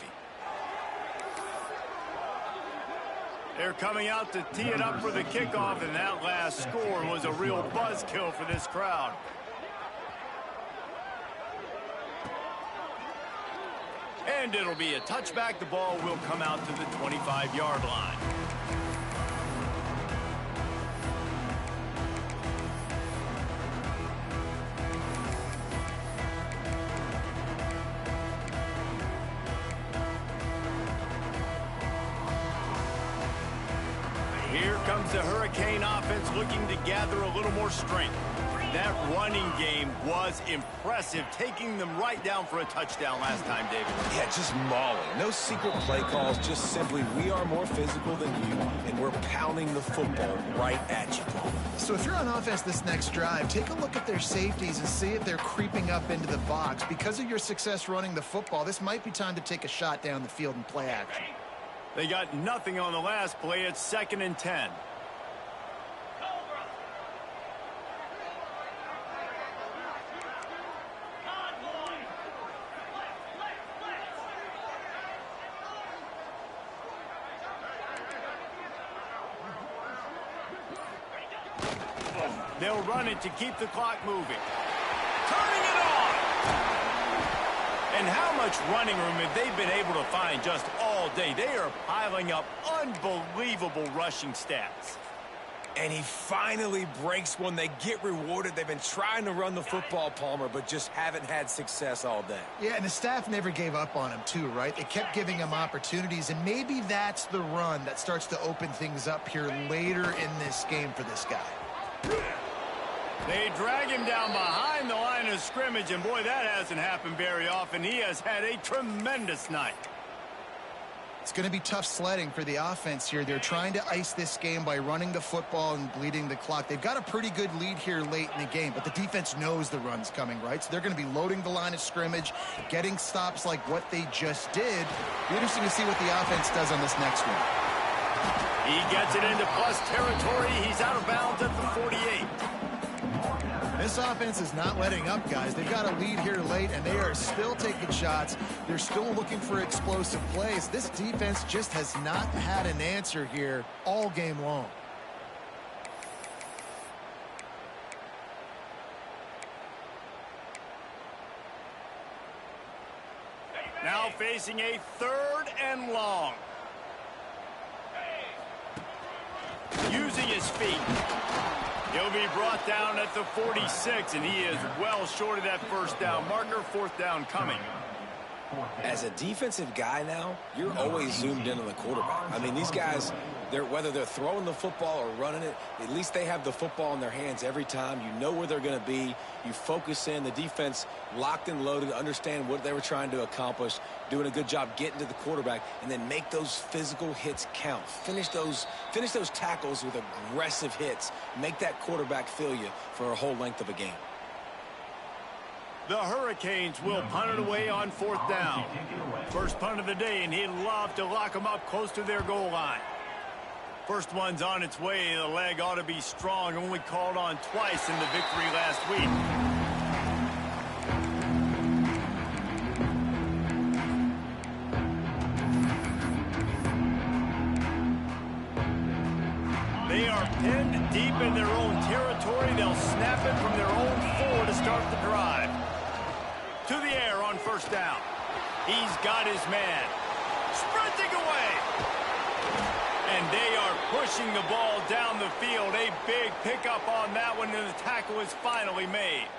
They're coming out to tee it up for the kickoff, and that last score was a real buzzkill for this crowd. And it'll be a touchback. The ball will come out to the 25-yard line. Here comes the Hurricane offense looking to gather a little more strength. That running game was impressive, taking them right down for a touchdown last time, David. Yeah, just mauling. No secret play calls, just simply we are more physical than you, and we're pounding the football right at you, Paul. So if you're on offense this next drive, take a look at their safeties and see if they're creeping up into the box. Because of your success running the football, this might be time to take a shot down the field and play action. They got nothing on the last play. It's 2nd and 10. They'll run it to keep the clock moving. Turning it on! And how much running room have they been able to find just all day? They are piling up unbelievable rushing stats. And he finally breaks one. They get rewarded. They've been trying to run the football, Palmer, but just haven't had success all day. Yeah, and the staff never gave up on him too, right? They kept giving him opportunities, and maybe that's the run that starts to open things up here later in this game for this guy. They drag him down behind the line of scrimmage, and boy, that hasn't happened very often. He has had a tremendous night. It's going to be tough sledding for the offense here. They're trying to ice this game by running the football and bleeding the clock. They've got a pretty good lead here late in the game, but the defense knows the run's coming, right? So they're going to be loading the line of scrimmage, getting stops like what they just did. Be interesting to see what the offense does on this next one. He gets it into plus territory. He's out of bounds at the 48. This offense is not letting up, guys. They've got a lead here late, and they are still taking shots. They're still looking for explosive plays. This defense just has not had an answer here all game long. Now facing a 3rd and long. Using his feet. He'll be brought down at the 46, and he is well short of that first down marker. 4th down coming. As a defensive guy now, you're always zoomed in on the quarterback. I mean, these guys, whether they're throwing the football or running it, at least they have the football in their hands every time. You know where they're going to be. You focus in. The defense locked and loaded, understand what they were trying to accomplish, doing a good job getting to the quarterback, and then make those physical hits count. Finish those tackles with aggressive hits. Make that quarterback feel you for a whole length of a game. The Hurricanes will punt it away on 4th down. First punt of the day, and he'd love to lock them up close to their goal line. First one's on its way. The leg ought to be strong. Only called on twice in the victory last week. They are pinned deep in their own territory. They'll snap it from their own 4 to start the drive. To the air on 1st down. He's got his man. Sprinting away. And they are pushing the ball down the field. A big pickup on that one, and the tackle is finally made.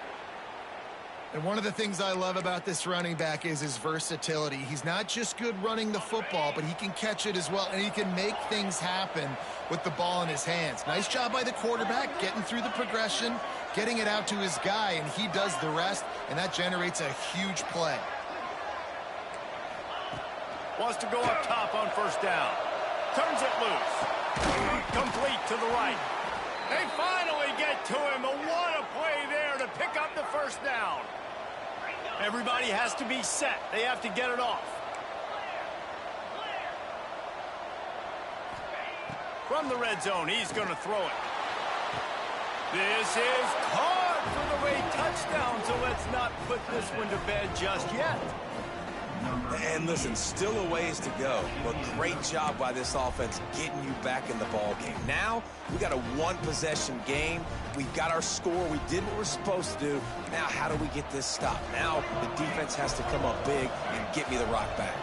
And one of the things I love about this running back is his versatility. He's not just good running the football, but he can catch it as well, and he can make things happen with the ball in his hands. Nice job by the quarterback, getting through the progression, getting it out to his guy, and he does the rest, and that generates a huge play. Wants to go up top on 1st down. Turns it loose. Complete to the right. They finally get to him. What a play there to pick up the 1st down. Everybody has to be set. They have to get it off. From the red zone, he's going to throw it. This is caught for the late touchdown, so let's not put this one to bed just yet. And listen, still a ways to go, but great job by this offense getting you back in the ball game. Now, we got a one-possession game. We've got our score. We did what we're supposed to do. Now, how do we get this stopped? Now, the defense has to come up big and get me the rock back.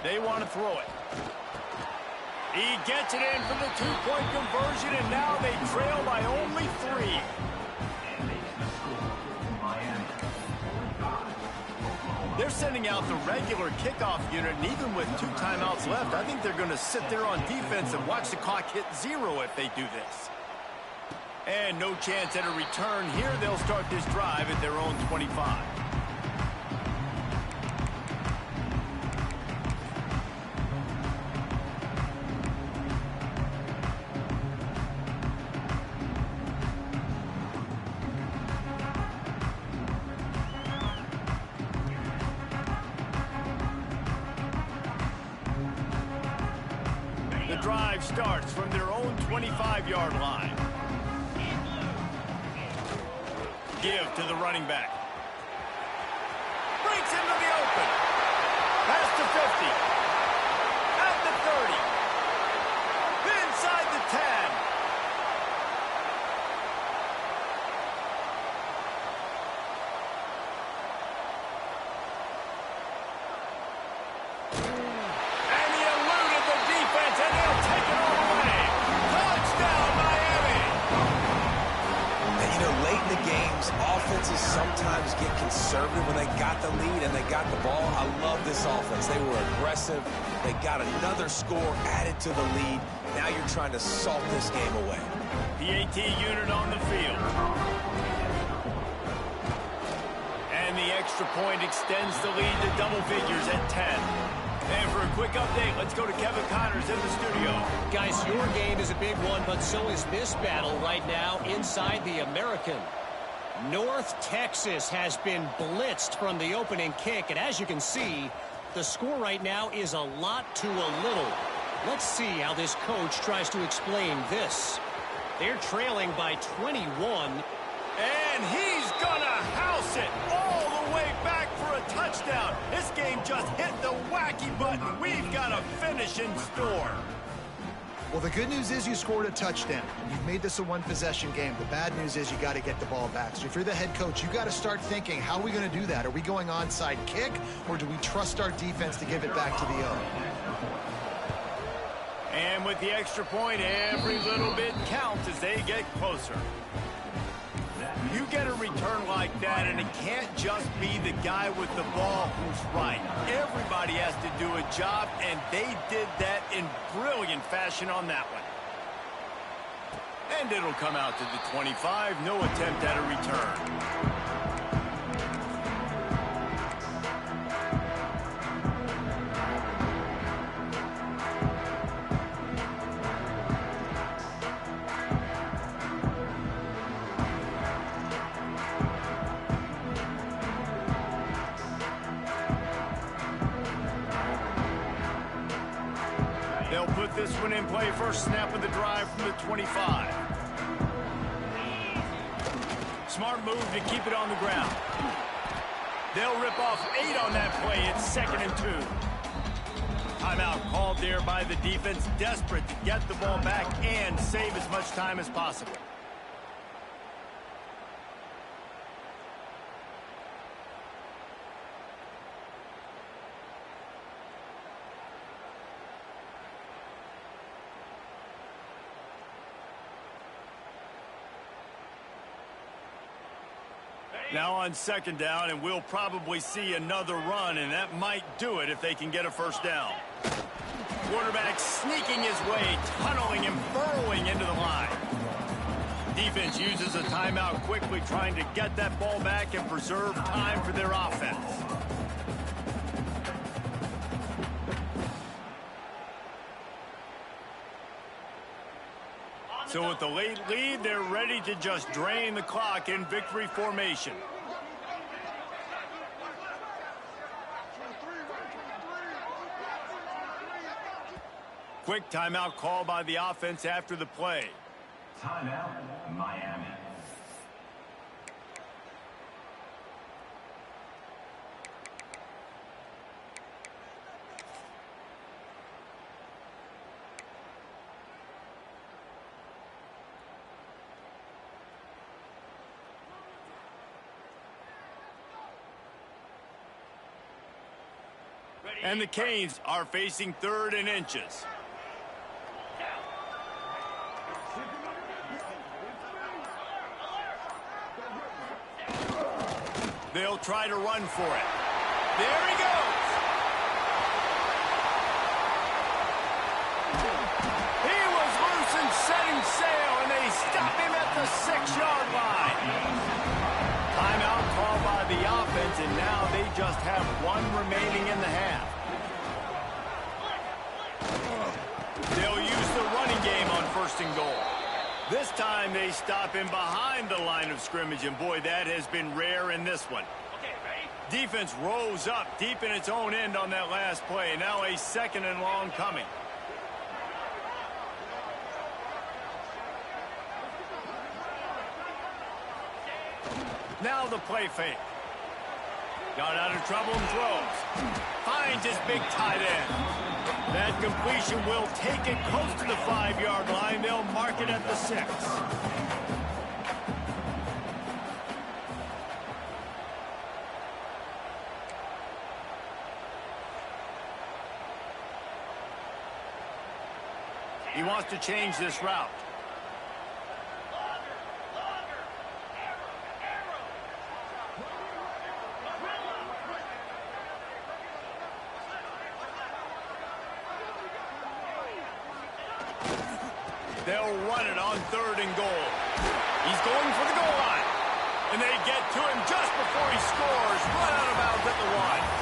They want to throw it. He gets it in for the two-point conversion, and now they trail by only 3. They're sending out the regular kickoff unit, and even with 2 timeouts left, I think they're going to sit there on defense and watch the clock hit 0 if they do this. And no chance at a return here. They'll start this drive at their own 25. Drive starts from their own 25-yard line. Give to the running back. Breaks into the open. Pass to 50. At the 30. Inside the 10. Offenses sometimes get conservative when they got the lead and they got the ball. I love this offense. They were aggressive. They got another score added to the lead. Now you're trying to salt this game away. PAT unit on the field. And the extra point extends the lead to double figures at 10. And for a quick update, let's go to Kevin Connors in the studio. Guys, your game is a big one, but so is this battle right now inside the American. North Texas has been blitzed from the opening kick, and as you can see, the score right now is a lot to a little. Let's see how this coach tries to explain this. They're trailing by 21. And he's gonna house it all the way back for a touchdown. This game just hit the wacky button. We've got a finish in store. Well, the good news is you scored a touchdown. You've made this a one-possession game. The bad news is you got to get the ball back. So if you're the head coach, you got to start thinking, how are we going to do that? Are we going onside kick, or do we trust our defense to give it back to the O? And with the extra point, every little bit counts as they get closer. You get a return like that, and it can't just be the guy with the ball who's right. Everybody has to do a job, and they did that in brilliant fashion on that one. And it'll come out to the 25. No attempt at a return. They'll put this one in play. First snap of the drive from the 25. Smart move to keep it on the ground. They'll rip off 8 on that play. It's 2nd and 2. Timeout called there by the defense, desperate to get the ball back and save as much time as possible. Now on 2nd down, and we'll probably see another run, and that might do it if they can get a first down. Quarterback sneaking his way, tunneling and burrowing into the line. Defense uses a timeout quickly, trying to get that ball back and preserve time for their offense. So with the late lead, they're ready to just drain the clock in victory formation. Quick timeout call by the offense after the play. Timeout, Miami. And the Canes are facing 3rd and inches. They'll try to run for it. There he goes. He was loose and setting sail, and they stop him at the 6-yard line. Timeout called by the offense, and now they just have 1 remaining in the half. They'll use the running game on 1st and goal. This time they stop him behind the line of scrimmage, and boy, that has been rare in this one. Defense rose up deep in its own end on that last play. Now a 2nd and long coming. Now the play fake. Got out of trouble and throws. Finds his big tight end. That completion will take it close to the 5-yard line. They'll mark it at the 6. He wants to change this route. They'll run it on 3rd and goal. He's going for the goal line. And they get to him just before he scores. Run out of bounds at the 1.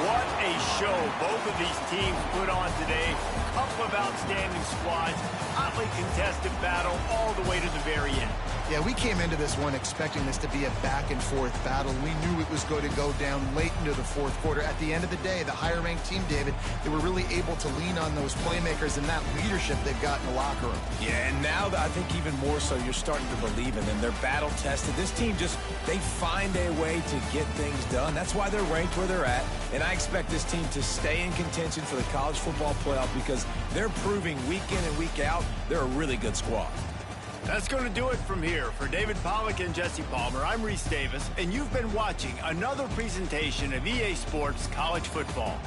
What a show both of these teams put on today. A couple of outstanding squads. Hotly contested battle all the way to the very end. Yeah, we came into this one expecting this to be a back-and-forth battle. We knew it was going to go down late into the 4th quarter. At the end of the day, the higher-ranked team, David, they were really able to lean on those playmakers and that leadership they've got in the locker room. Yeah, and now I think even more so, you're starting to believe in them. They're battle-tested. This team they find a way to get things done. That's why they're ranked where they're at. And I expect this team to stay in contention for the college football playoff because they're proving week in and week out they're a really good squad. That's going to do it from here. For David Pollack and Jesse Palmer, I'm Reese Davis, and you've been watching another presentation of EA Sports College Football.